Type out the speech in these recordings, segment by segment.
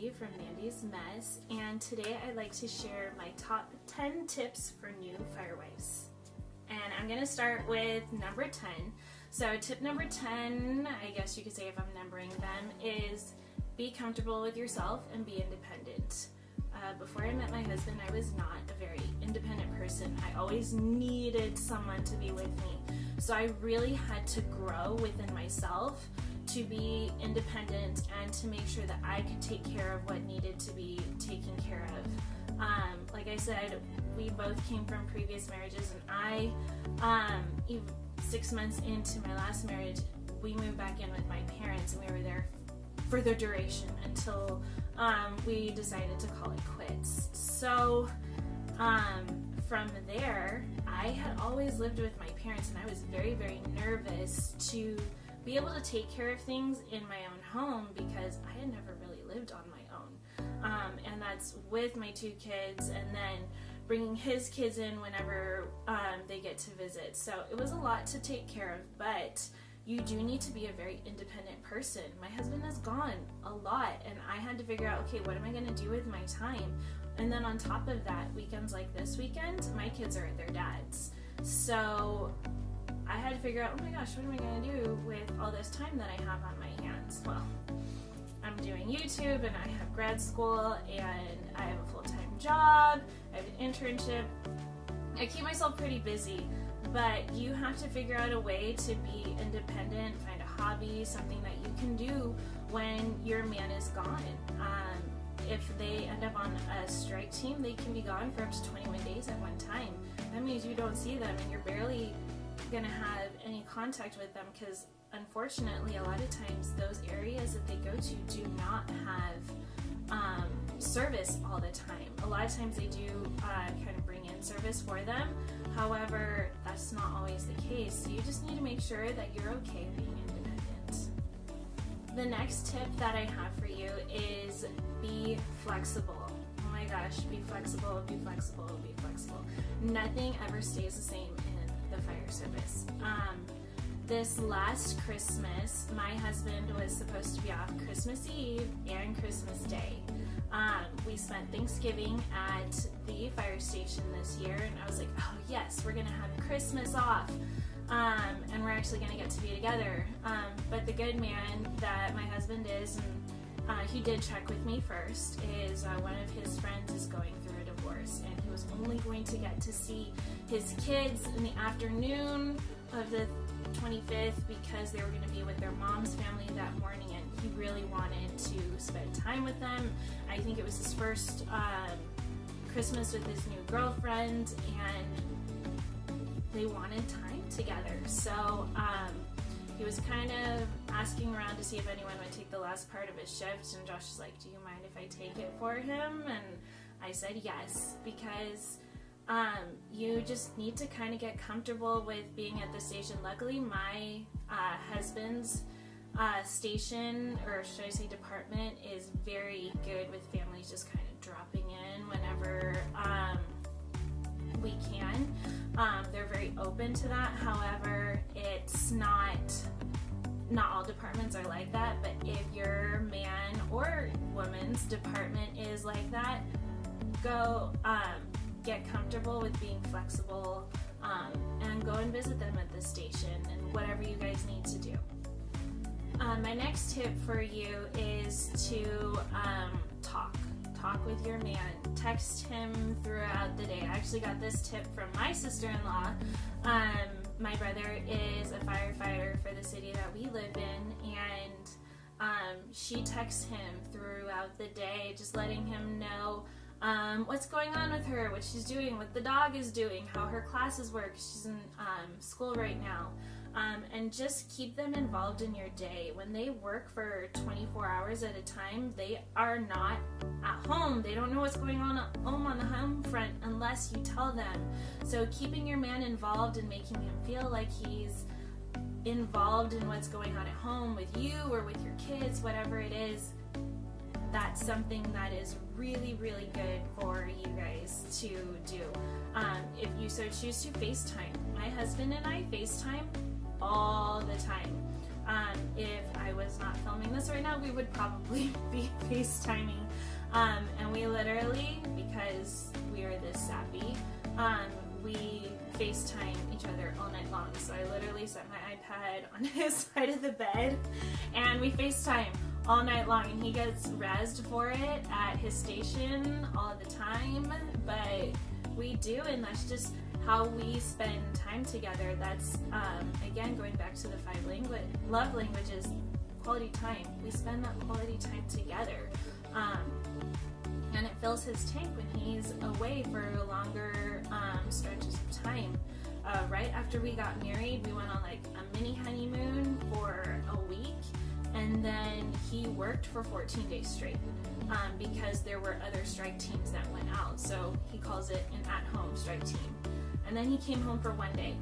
Mandie from Mandie's Mess, and today I'd like to share my top 10 tips for new firewives. And I'm going to start with number 10. So tip number 10, I guess you could say if I'm numbering them, is be comfortable with yourself and be independent. Before I met my husband, I was not a very independent person. I always needed someone to be with me. So I really had to grow within myself to be independent and to make sure that I could take care of what needed to be taken care of. Like I said, we both came from previous marriages, and even 6 months into my last marriage, we moved back in with my parents, and we were there for the duration until we decided to call it quits. So from there, I had always lived with my parents, and I was very, very nervous to be able to take care of things in my own home because I had never really lived on my own. And that's with my 2 kids, and then bringing his kids in whenever they get to visit. So it was a lot to take care of, but you do need to be a very independent person. My husband is gone a lot, and I had to figure out, okay, what am I going to do with my time? And then on top of that, weekends like this weekend, my kids are at their dad's. So I had to figure out, oh my gosh, what am I going to do with all this time that I have on my hands? Well, I'm doing YouTube, and I have grad school, and I have a full-time job, I have an internship. I keep myself pretty busy. But you have to figure out a way to be independent, find a hobby, something that you can do when your man is gone. If they end up on a strike team, they can be gone for up to 21 days at one time. That means you don't see them, and you're barely going to have any contact with them because, unfortunately, a lot of times those areas that they go to do not have service all the time. A lot of times they do kind of bring in service for them. However, that's not always the case. So you just need to make sure that you're okay being independent. The next tip that I have for you is be flexible. Oh my gosh, be flexible, be flexible, be flexible. Nothing ever stays the same in the fire service. This last Christmas, my husband was supposed to be off Christmas Eve and Christmas Day. We spent Thanksgiving at the fire station this year, and I was like, oh yes, we're gonna have Christmas off, and we're actually gonna get to be together. But the good man that my husband is, and he did check with me first, is one of his friends is going through a divorce, and he was only going to get to see his kids in the afternoon of the 25th because they were going to be with their mom's family that morning, and he really wanted to spend time with them. I think it was his first Christmas with his new girlfriend, and they wanted time together. So he was kind of asking around to see if anyone would take the last part of his shift, and Josh was like, do you mind if I take it for him? And I said yes, because you just need to kind of get comfortable with being at the station. Luckily, my husband's station, or should I say department, is very good with families just kind of dropping in whenever we can. They're very open to that. However, it's not all departments are like that, but if your man or woman's department is like that, go get comfortable with being flexible, and go and visit them at the station and whatever you guys need to do. My next tip for you is to talk with your man. Text him throughout the day. I actually got this tip from my sister-in-law. My brother is a firefighter for the city that we live in, and she texts him throughout the day, just letting him know what's going on with her, what she's doing, what the dog is doing, how her classes work. She's in school right now. And just keep them involved in your day. When they work for 24 hours at a time, they are not at home. They don't know what's going on at home on the home front unless you tell them. So keeping your man involved and making him feel like he's involved in what's going on at home with you or with your kids, whatever it is, that's something that is really, really good for you guys to do. If you so choose to FaceTime, my husband and I FaceTime all the time. If I was was not filming this right now, we would probably be FaceTiming. And we literally, because we are this sappy, we FaceTime each other all night long. So I literally set my iPad on his side of the bed and we FaceTime all night long, and he gets rezzed for it at his station all the time, but we do, and that's just how we spend time together. That's again, going back to the 5 love languages, quality time. We spend that quality time together, and it fills his tank when he's away for longer stretches of time. Right after we got married, we went on like a mini honeymoon for a week, and then he worked for 14 days straight because there were other strike teams that went out. So he calls it an at-home strike team. And then he came home for 1 day.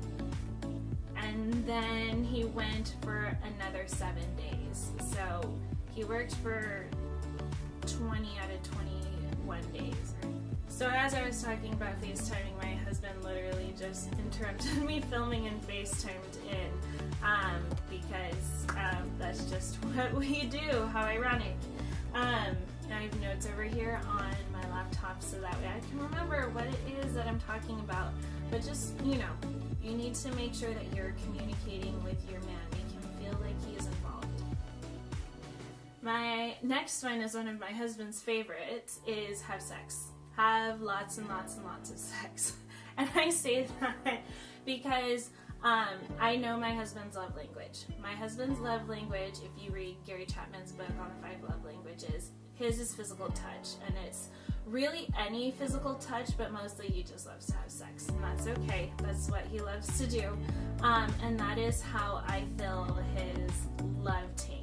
And then he went for another 7 days. So he worked for 20 out of 21 days. So as I was talking about FaceTiming, my husband literally just interrupted me filming and FaceTimed in because that's just what we do. How ironic. I have notes over here on my laptop so that way I can remember what it is that I'm talking about. But just, you need to make sure that you're communicating with your man. Make him feel like he is involved. My next one is one of my husband's favorites, is have sex. Have lots and lots and lots of sex. And I say that because I know my husband's love language. My husband's love language, if you read Gary Chapman's book on the 5 love languages, his is physical touch. And it's really any physical touch, but mostly he just loves to have sex. And that's okay. That's what he loves to do. And that is how I fill his love tank.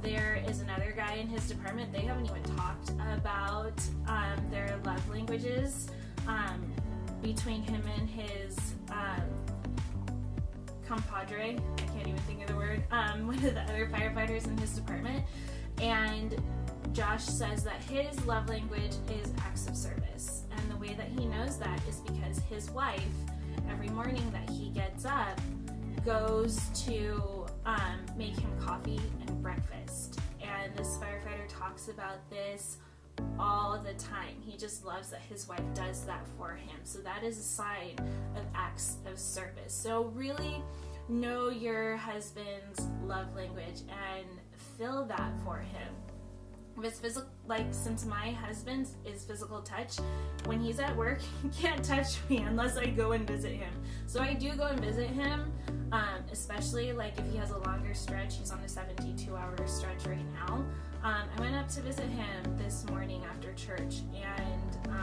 There is another guy in his department. They haven't even talked about their love languages between him and his compadre. I can't even think of the word. One of the other firefighters in his department. And Josh says that his love language is acts of service. And the way that he knows that is because his wife, every morning that he gets up, goes to make him coffee and breakfast. And this firefighter talks about this all the time. He just loves that his wife does that for him. So that is a sign of acts of service. So really know your husband's love language and fill that for him. If it's physical, like since my husband is physical touch, when he's at work, he can't touch me unless I go and visit him. So I do go and visit him, especially like if he has a longer stretch. He's on a 72-hour stretch right now. I went up to visit him this morning after church, and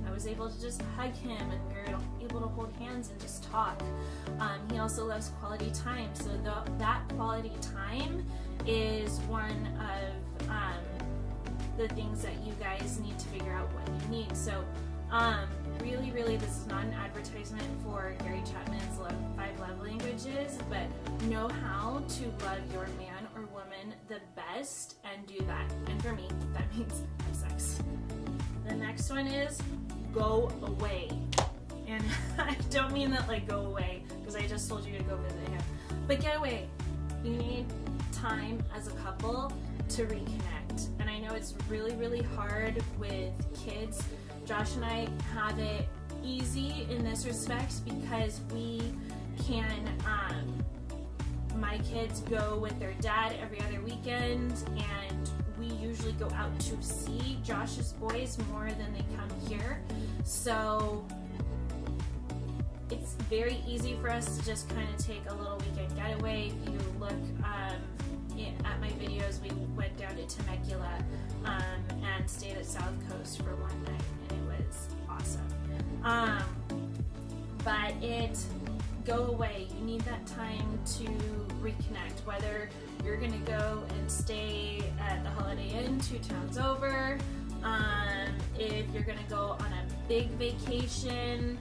I was able to just hug him, and we were able to hold hands and just talk. He also loves quality time, so that quality time is one of the things that you guys need to figure out what you need. So really, this is not an advertisement for Gary Chapman's 5 love languages, but know how to love your man or woman the best and do that. And for me, that means have sex. The next one is go away. And I don't mean that like go away, because I just told you to go visit him. But get away. You need time as a couple to reconnect. And I know it's really hard with kids. Josh and I have it easy in this respect because we can, my kids go with their dad every other weekend, and we usually go out to see Josh's boys more than they come here. So it's very easy for us to just kind of take a little weekend getaway. If you look at my videos, we went down to Temecula and stayed at South Coast for one night, and it was awesome. But go away. You need that time to reconnect, whether you're going to go and stay at the Holiday Inn 2 towns over, if you're going to go on a big vacation,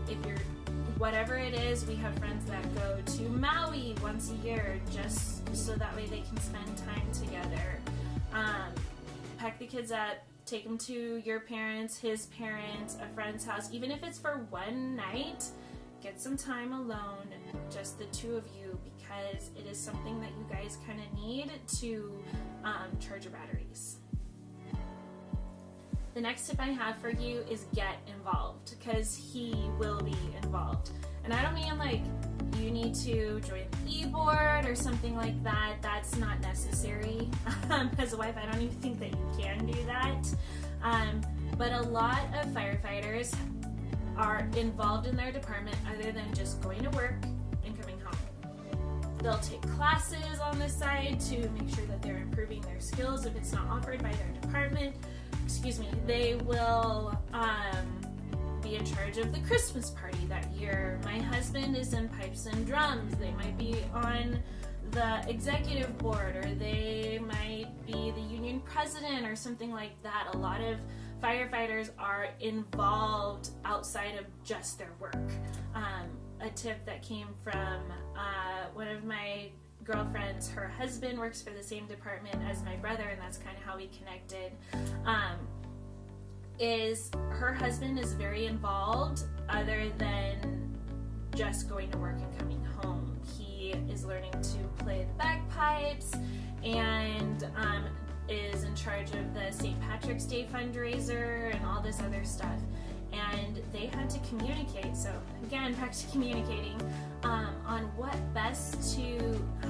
if you're whatever it is. We have friends that go to Maui once a year just so that way they can spend time together. Pack the kids up, take them to your parents, his parents, a friend's house, even if it's for one night. Get some time alone, just the two of you, because it is something that you guys kind of need to charge your batteries. The next tip I have for you is get involved, because he will be involved. And I don't mean like you need to join the e-board or something like that. That's not necessary. As a wife, I don't even think that you can do that. But a lot of firefighters are involved in their department other than just going to work and coming home. They'll take classes on the side to make sure that they're improving their skills if it's not offered by their department. They will be in charge of the Christmas party that year. My husband is in pipes and drums. They might be on the executive board, or they might be the union president or something like that. A lot of firefighters are involved outside of just their work. A tip that came from one of my girlfriends, her husband works for the same department as my brother, and that's kind of how we connected, is her husband is very involved other than just going to work and coming home. He is learning to play the bagpipes and is in charge of the St. Patrick's Day fundraiser and all this other stuff. And they had to communicate, so again, back to communicating, on how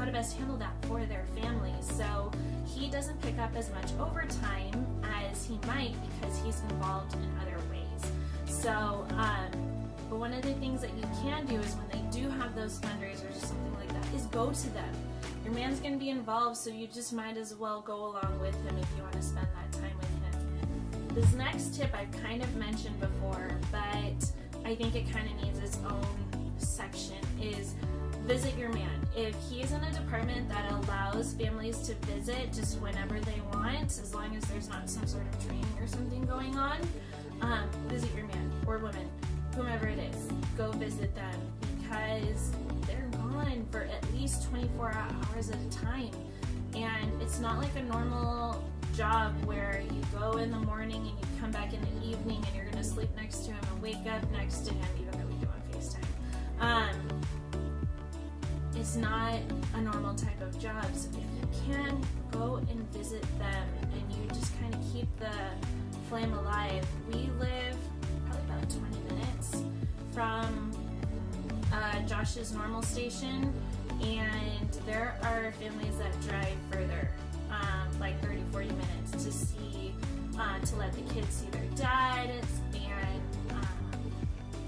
to best handle that for their family. So he doesn't pick up as much overtime as he might because he's involved in other ways. So, but one of the things that you can do is when they do have those fundraisers or something like that, is go to them. Your man's going to be involved, so you just might as well go along with him if you want to spend that time with him. This next tip I've kind of mentioned before, but I think it kind of needs its own section, is visit your man. If he's in a department that allows families to visit just whenever they want, as long as there's not some sort of training or something going on, visit your man or woman, whomever it is. Go visit them, because they're gone for at least 24 hours at a time. And it's not like a normal job where you go in the morning and you come back in the evening and you're going to sleep next to him and wake up next to him, even though we do on FaceTime. It's not a normal type of job. So if you can, go and visit them, and you just kind of keep the flame alive. We live probably about 20 minutes from Josh's normal station, and there are families that drive further, like 30-40 minutes to see, to let the kids see their dad, and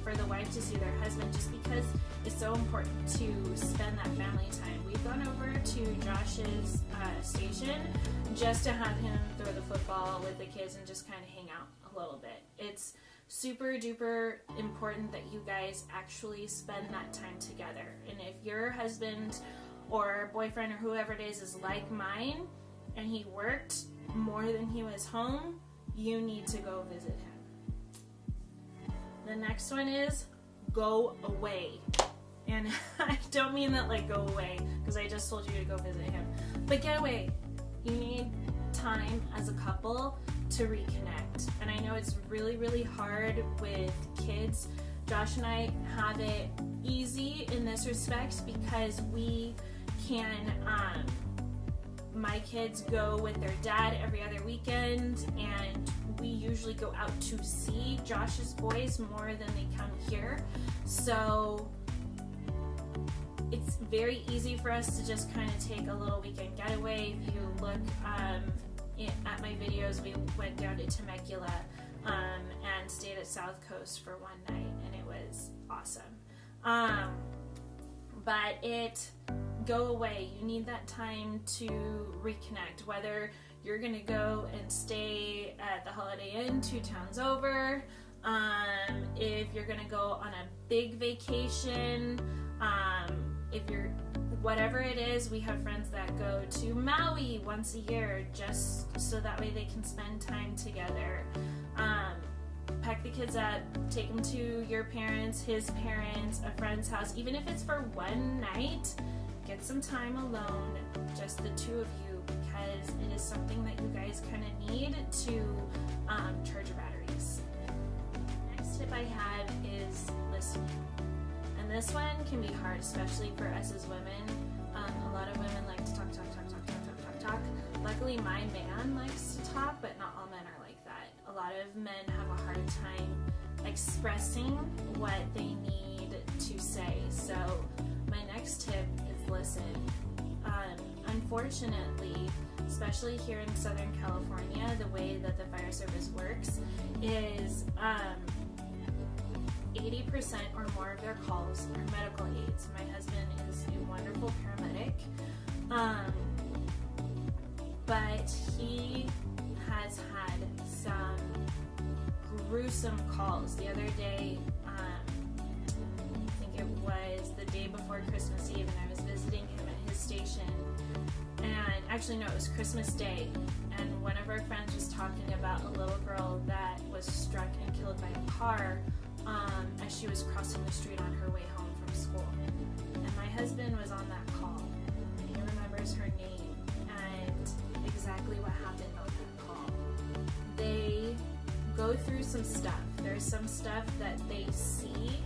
for the wife to see their husband, just because it's so important to spend that family time. We've gone over to Josh's station just to have him throw the football with the kids and just kind of hang out a little bit. It's super duper important that you guys actually spend that time together. And if your husband or boyfriend or whoever it is like mine, and he worked more than he was home, you need to go visit him. The next one is go away. And I don't mean that like go away, because I just told you to go visit him, but get away. You need time as a couple to reconnect. And I know it's really, really hard with kids. Josh and I have it easy in this respect because we can, my kids go with their dad every other weekend, and we usually go out to see Josh's boys more than they come here. So it's very easy for us to just kind of take a little weekend getaway. If you look at my videos, we went down to Temecula and stayed at South Coast for one night, and it was awesome. But go away. You need that time to reconnect, whether you're going to go and stay at the Holiday Inn 2 towns over, if you're going to go on a big vacation, if you're, whatever it is. We have friends that go to Maui once a year just so that way they can spend time together. Pack the kids up, take them to your parents, his parents, a friend's house, even if it's for one night. Get some time alone, just the two of you, because it is something that you guys kind of need to charge your batteries. Next tip I have is listening. And this one can be hard, especially for us as women. specifically my man likes to talk, but not all men are like that. A lot of men have a hard time expressing what they need to say. So my next tip is listen. Unfortunately, especially here in Southern California, the way that the fire service works is 80% or more of their calls are medical aids. My husband is a wonderful paramedic, but he has had some gruesome calls. The other day, I think it was the day before Christmas Eve, and I was visiting him at his station. And actually, no, it was Christmas Day, and one of our friends was talking about a little girl that was struck and killed by a car as she was crossing the street on her way home from school. And my husband was on that call, and he remembers her name and exactly what happened on that call. They go through some stuff. There's some stuff that they see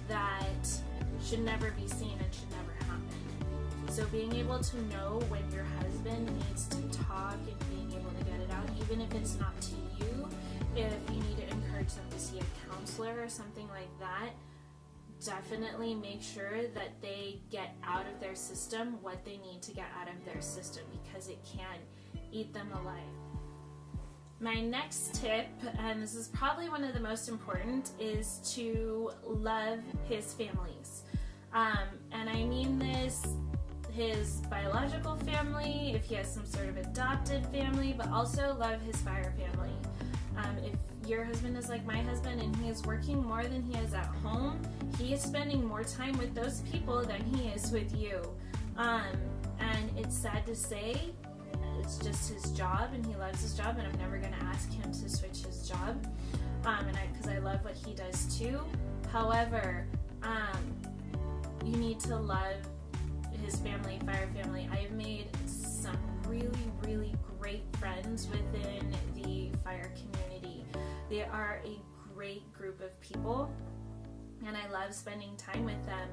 that should never be seen and should never happen. So being able to know when your husband needs to talk and being able to get it out, even if it's not to you, if you need to encourage them to see a counselor or something like that, definitely make sure that they get out of their system what they need to get out of their system, because it can eat them alive. My next tip, and this is probably one of the most important, is to love his families. And I mean this, his biological family, if he has some sort of adopted family, but also love his fire family. If your husband is like my husband and he is working more than he is at home, he is spending more time with those people than he is with you. And it's sad to say, it's just his job, and he loves his job, and I'm never going to ask him to switch his job, because I love what he does too. However, you need to love his family, fire family. I've made some really, really great friends within the fire community. They are a great group of people, and I love spending time with them.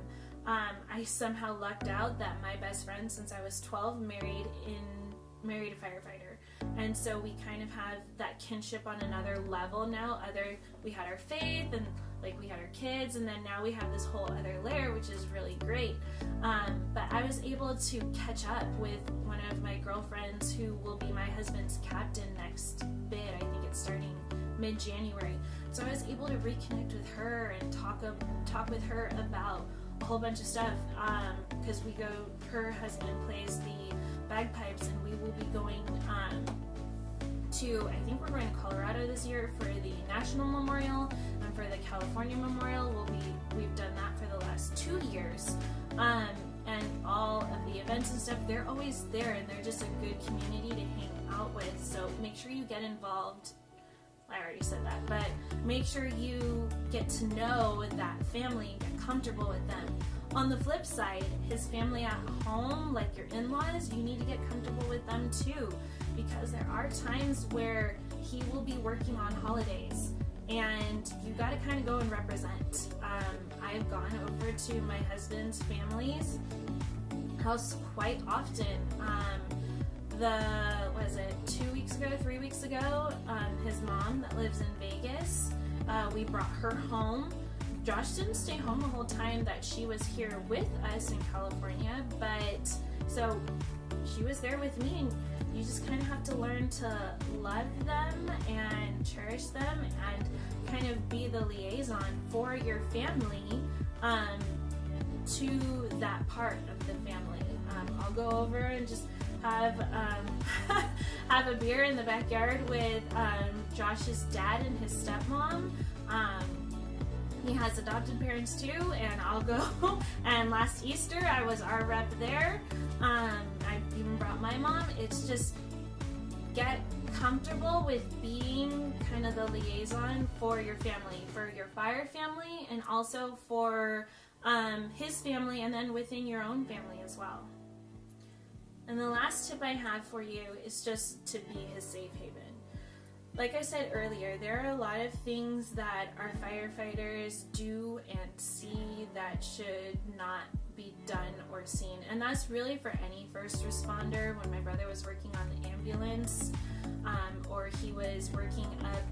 I somehow lucked out that my best friend since I was 12 married a firefighter, and so we kind of have that kinship on another level now. We had our faith, and like we had our kids, and then now we have this whole other layer, which is really great. But I was able to catch up with one of my girlfriends who will be my husband's captain next bid. I think it's starting mid-January. So I was able to reconnect with her and talk with her about a whole bunch of stuff, because her husband plays the bagpipes, and we will be going I think we're going to Colorado this year for the National Memorial, and for the California Memorial we've done that for the last 2 years, and all of the events and stuff, they're always there, and they're just a good community to hang out with. So make sure you get involved. I already said that, but make sure you get to know that family, get comfortable with them. On the flip side, his family at home, like your in-laws, you need to get comfortable with them too, because there are times where he will be working on holidays, and you got to kind of go and represent. I've gone over to my husband's family's house quite often. 3 weeks ago, his mom that lives in Vegas, we brought her home. Josh didn't stay home the whole time that she was here with us in California, but so she was there with me, and you just kind of have to learn to love them and cherish them and kind of be the liaison for your family to that part of the family. I'll go over and just have a beer in the backyard with Josh's dad and his stepmom. He has adopted parents too, and I'll go. And last Easter, I was our rep there. I even brought my mom. It's just get comfortable with being kind of the liaison for your family, for your fire family, and also for his family, and then within your own family as well. And the last tip I have for you is just to be his safe haven. Like I said earlier, there are a lot of things that our firefighters do and see that should not be done or seen. And that's really for any first responder. When my brother was working on the ambulance, or he was working up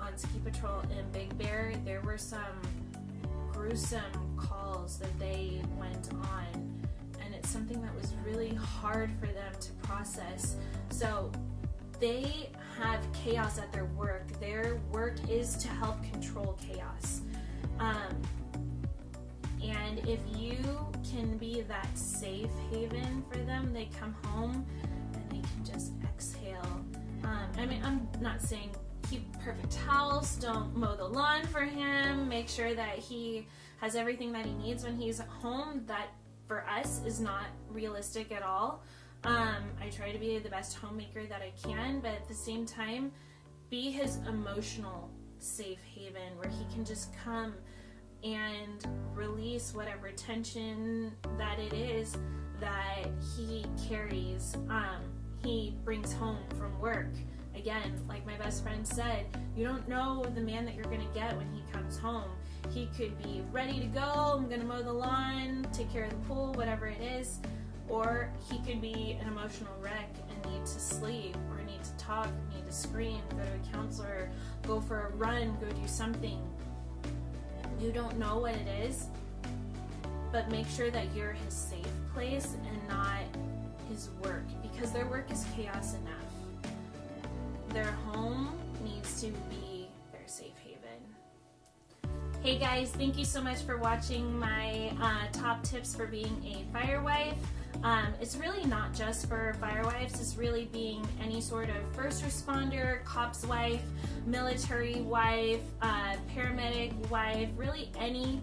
on ski patrol in Big Bear, there were some gruesome calls that they went on, and it's something that was really hard for them to process. So they have chaos at their work. Their work is to help control chaos. And if you can be that safe haven for them, they come home and they can just exhale. I mean, I'm not saying keep perfect house, don't mow the lawn for him, make sure that he has everything that he needs when he's at home. That for us is not realistic at all. I try to be the best homemaker that I can, but at the same time, be his emotional safe haven where he can just come and release whatever tension that it is that he carries, he brings home from work. Again, like my best friend said, you don't know the man that you're going to get when he comes home. He could be ready to go, I'm going to mow the lawn, take care of the pool, whatever it is, or he could be an emotional wreck and need to sleep, or need to talk, need to scream, go to a counselor, go for a run, go do something. You don't know what it is, but make sure that you're his safe place and not his work, because their work is chaos enough. Their home needs to be their safe haven. Hey guys, thank you so much for watching my top tips for being a fire wife. It's really not just for firewives, it's really being any sort of first responder, cop's wife, military wife, paramedic wife, really any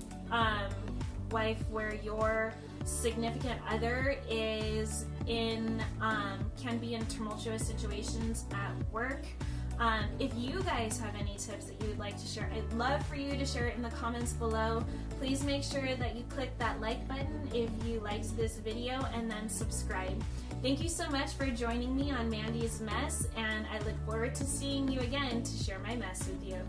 wife where your significant other is can be in tumultuous situations at work. If you guys have any tips that you would like to share, I'd love for you to share it in the comments below. Please make sure that you click that like button if you liked this video, and then subscribe. Thank you so much for joining me on Mandie's Mess, and I look forward to seeing you again to share my mess with you.